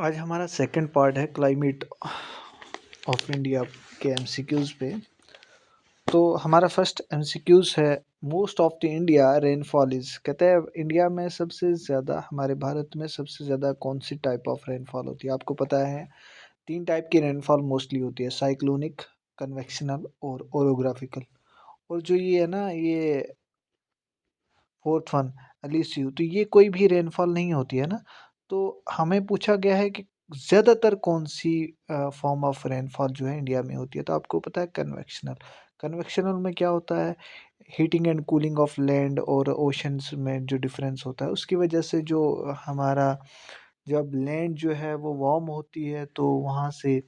आज हमारा second part है क्लाइमेट ऑफ इंडिया के एमसीक्यूज़ पे। तो हमारा फर्स्ट एमसीक्यूज़ है, most of the India rainfall is. कहते हैं इंडिया में सबसे ज़्यादा, हमारे भारत में सबसे ज़्यादा कौन सी टाइप ऑफ रेनफॉल होती है? आपको पता है 3 टाइप की रेनफॉल मोस्टली होती है, साइक्लोनिक, कन्वेक्शनल और ओरोग्राफिकल। और जो ये है ना, ये फोर्थ वन एलिसियू, तो ये कोई भी रेनफॉल नहीं होती है ना। तो हमें पूछा गया है कि ज़्यादातर कौन सी फॉर्म ऑफ रेनफॉल जो है इंडिया में होती है, तो आपको पता है कन्वेक्शनल। कन्वेक्शनल में क्या होता है, heating and cooling of land और ओशंस में जो डिफरेंस होता है उसकी वजह से जो हमारा, जब लैंड जो है वो वार्म होती है तो वहाँ से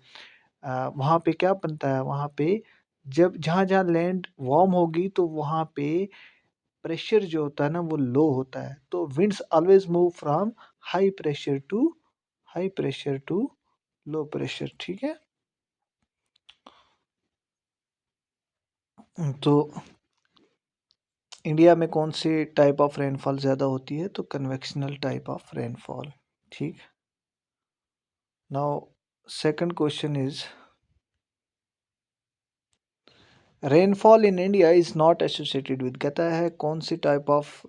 वहाँ पे क्या बनता है, वहाँ पे जब जहाँ जहाँ लैंड वार्म होगी तो वहाँ पे प्रेशर जो होता है ना वो लो होता है। तो winds always move from high pressure to high pressure to low pressure, ठीक है। तो इंडिया में कौन सी टाइप ऑफ रेनफॉल ज़्यादा होती है, तो कन्वेक्शनल टाइप ऑफ रेनफॉल, ठीक। Now second question is, rainfall in India is not associated with. कहता है कौन सी टाइप ऑफ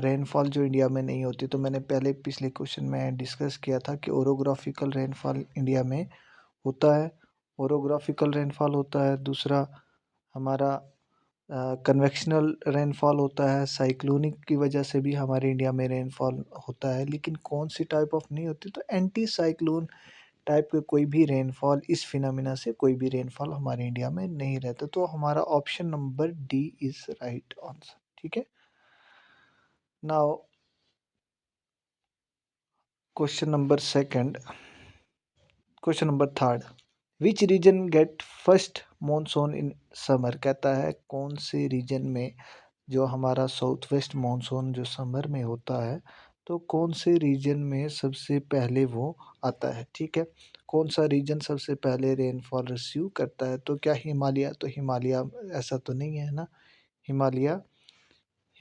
रेनफॉल जो इंडिया में नहीं होती। तो मैंने पहले पिछले क्वेश्चन में डिस्कस किया था कि ओरोग्राफिकल रेनफॉल इंडिया में होता है, ओरोग्राफिकल रेनफॉल होता है। दूसरा हमारा कन्वेक्शनल रेनफॉल होता है, साइक्लोनिक की वजह से भी हमारे इंडिया में रेनफॉल होता है। लेकिन कौन सी टाइप ऑफ नहीं होती, तो एंटी साइक्लोन टाइप के कोई भी रेनफॉल, इस फिनोमिना से कोई भी रेनफॉल हमारे इंडिया में नहीं रहता। तो हमारा option number D is right answer, ठीक है। Now question number second, question number third, which region get first monsoon in summer. कहता है कौन से रीजन में जो हमारा साउथ वेस्ट मानसून जो समर में होता है, तो कौन से रीजन में सबसे पहले वो आता है, ठीक है। कौन सा रीजन सबसे पहले रेनफॉल रिसीव करता है, तो क्या हिमालय, तो हिमालय ऐसा तो नहीं है ना। हिमालय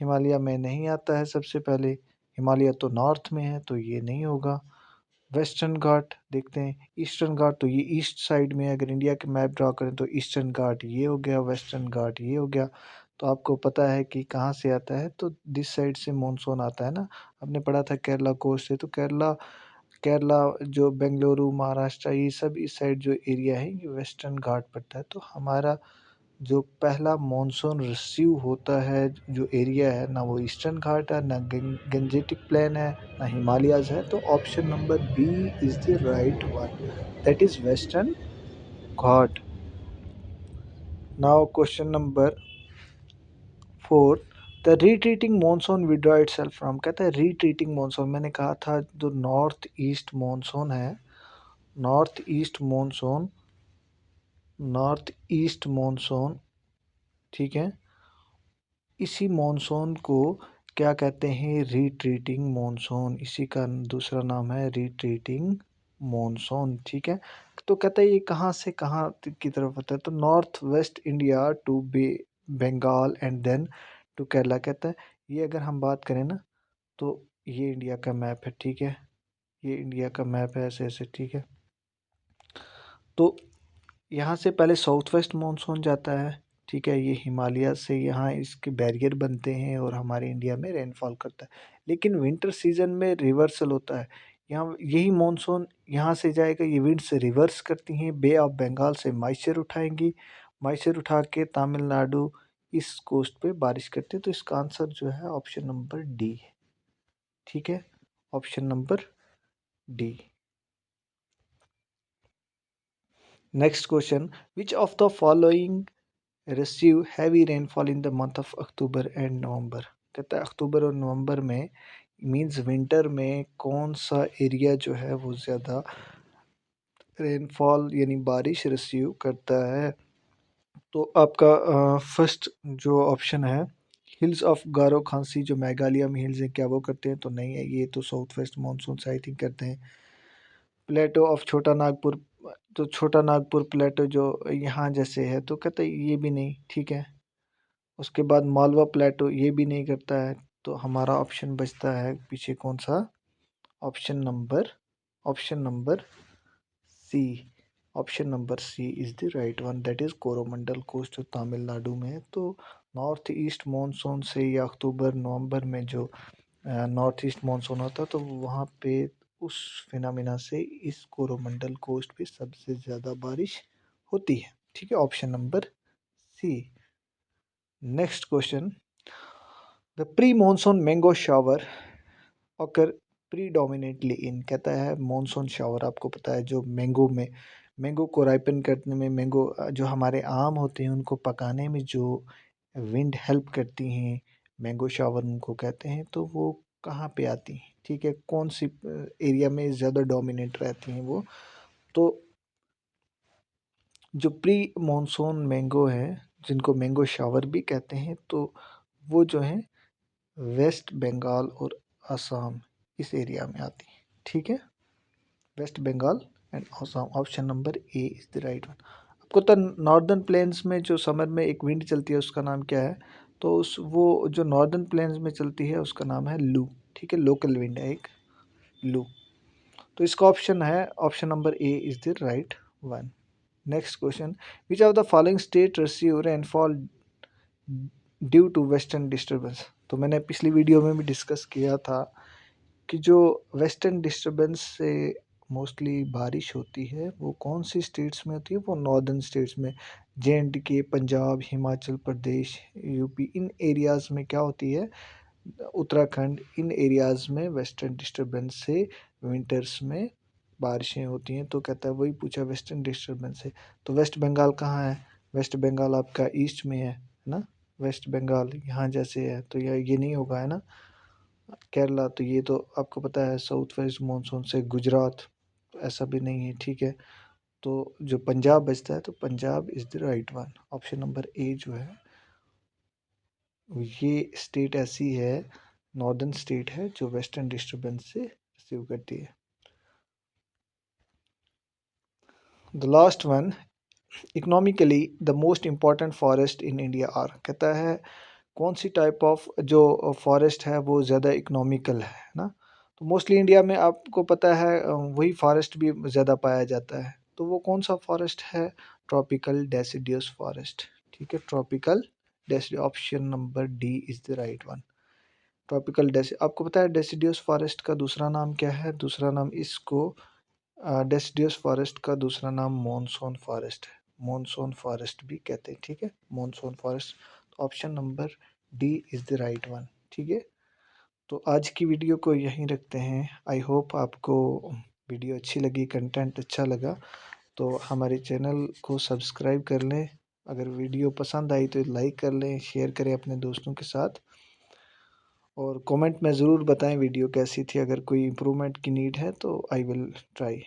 हिमालय में नहीं आता है सबसे पहले, हिमालय तो नॉर्थ में है तो ये नहीं होगा। वेस्टर्न घाट देखते हैं, ईस्टर्न घाट तो ये ईस्ट साइड में है। अगर इंडिया के मैप ड्रा करें तो ईस्टर्न घाट ये हो गया, वेस्टर्न घाट ये हो गया। तो आपको पता है कि कहाँ से आता है, तो दिस साइड से मॉनसून आता है ना। आपने पढ़ा था केरला कोस्ट से, तो केरला केरला जो बेंगलुरु महाराष्ट्र ये सब इस साइड जो एरिया है ये वेस्टर्न घाट पड़ता है। तो हमारा जो पहला मॉनसून रिसीव होता है जो एरिया है ना, वो ईस्टर्न घाट है, ना गंजेटिक प्लेन है, ना हिमालयाज है। तो option number B is the right one, that is western Ghat. Now question number four, the retreating monsoon withdraw itself from. कहता है रिट्रीटिंग मॉनसून, मैंने कहा था जो नॉर्थ ईस्ट मॉनसून है, north east monsoon, north east monsoon, ठीक है, इसी मॉनसून को क्या कहते हैं, रिट्रीटिंग मॉनसून। इसी का दूसरा नाम है रिट्रीटिंग मॉनसून, ठीक है। तो कहता है ये कहाँ से कहाँ की तरफ होता है, तो north west India to Bengal and then to Kerala. कहता है ये अगर हम बात करें ना, तो ये इंडिया का मैप है, ठीक है, ये इंडिया का मैप है ऐसे ऐसे, ठीक है। तो यहाँ से पहले साउथ वेस्ट मानसून जाता है, ठीक है, ये हिमालय से यहाँ इसके बैरियर बनते हैं और हमारे इंडिया में रेनफॉल करता है। लेकिन विंटर सीजन में रिवर्सल होता है, यहाँ यही मानसून यहाँ से जाएगा, ये विंड से रिवर्स करती हैं, बे ऑफ बंगाल से मॉइस्चर उठाएंगी, मॉइस्चर उठा के तमिलनाडु इस कोस्ट पे बारिश करते हैं। तो इसका आंसर जो है ऑप्शन नंबर डी है, ठीक है, option number D. Next question, which of the following receive heavy rainfall in the month of October and November. कहता है अक्टूबर और नवंबर में, मींस विंटर में कौन सा एरिया जो है वो ज़्यादा रेनफॉल यानी बारिश रिसीव करता है। तो आपका फर्स्ट जो ऑप्शन है, हिल्स ऑफ गारो खांसी, जो मेघालय में हिल्स हैं, क्या वो करते हैं, तो नहीं है, ये तो साउथ वेस्ट मानसून से आई थिंक करते हैं। प्लेटो ऑफ छोटा नागपुर, तो छोटा नागपुर प्लेटो जो यहाँ जैसे है, तो कहते हैं ये भी नहीं, ठीक है। उसके बाद मालवा प्लेटो ये भी नहीं करता है। तो हमारा ऑप्शन बचता है पीछे कौन सा, option number option number C. Option number C is the right one, that is Coromandel coast जो तमिलनाडु में है। तो नॉर्थ ईस्ट मानसून से या अक्टूबर नवंबर में जो नॉर्थ ईस्ट मानसून होता है तो वहाँ पे उस फिनोमिना से इस कोरोमंडल कोस्ट पे सबसे ज़्यादा बारिश होती है। ठीक है, option number C. Next question, the pre monsoon mango shower occur predominantly in, कहता है मानसून शावर आपको पता है जो मैंगो को राइपन करने में, मैंगो जो हमारे आम होते हैं उनको पकाने में जो विंड हेल्प करती हैं, मैंगो शावर उनको कहते हैं। तो वो कहाँ पे आती हैं? ठीक है, कौन सी एरिया में ज़्यादा डोमिनेट रहती हैं वो? तो जो प्री मानसून मैंगो है, जिनको मैंगो शावर भी कहते हैं, तो वो जो है वेस्ट बंगाल और असम इस एरिया में आती है। ठीक है, west Bengal and Assam, option number A is the right one. आपको तो नॉर्दर्न प्लेन्स में जो समर में एक विंड चलती है उसका नाम क्या है? तो उस वो जो नॉर्दर्न प्लेन्स में चलती है उसका नाम है लू। ठीक है, लोकल विंड है एक, लू। तो इसका ऑप्शन है, option number A is the right one. Next question, which of the following state receive rainfall due to western disturbance? तो मैंने पिछली वीडियो में भी डिस्कस किया था कि जो वेस्टर्न डिस्टर्बेंस से मोस्टली बारिश होती है वो कौन सी स्टेट्स में होती है? वो नॉर्दर्न स्टेट्स में, JNDK, पंजाब, हिमाचल प्रदेश, यूपी, इन एरियाज़ में क्या होती है, उत्तराखंड, इन एरियाज़ में वेस्टर्न डिस्टर्बेंस से विंटर्स में बारिशें होती हैं। तो कहता है वही पूछा वेस्टर्न डिस्टर्बेंस से। तो वेस्ट बंगाल कहाँ है? वेस्ट बंगाल आपका ईस्ट में है ना? वेस्ट बंगाल यहाँ जैसे है तो ये नहीं होगा, है ना? केरला, तो ये तो आपको पता है साउथ वेस्ट मानसून से गुजरात, तो ऐसा भी नहीं है। ठीक है, तो जो पंजाब बचता है तो Punjab is the right one. Option number ए जो है ये स्टेट ऐसी है, नॉर्दर्न स्टेट है जो वेस्टर्न डिस्टर्बेंस से रिसीव करती है। The last one, economically the most important forest in India are, कहता है कौन सी टाइप ऑफ जो फॉरेस्ट है वो ज़्यादा इकोनॉमिकल है ना? तो मोस्टली इंडिया में आपको पता है वही फॉरेस्ट भी ज़्यादा पाया जाता है। तो वो कौन सा फॉरेस्ट है? Tropical deciduous forest. ठीक है, tropical deciduous, option number D is the right one. Tropical डेसि आपको पता है डेसिडियस फॉरेस्ट का दूसरा नाम क्या है? दूसरा नाम इसको डेसिडियस फॉरेस्ट का दूसरा नाम मॉनसून फॉरेस्ट है। मॉनसून फॉरेस्ट भी कहते हैं। ठीक है, मॉनसून फॉरेस्ट। तो option number D is the right one. ठीक है, तो आज की वीडियो को यहीं रखते हैं। आई होप आपको वीडियो अच्छी लगी, कंटेंट अच्छा लगा, तो हमारे चैनल को सब्सक्राइब कर लें। अगर वीडियो पसंद आई तो लाइक कर लें, शेयर करें अपने दोस्तों के साथ, और कमेंट में ज़रूर बताएं वीडियो कैसी थी। अगर कोई इम्प्रूवमेंट की नीड है तो आई विल ट्राई।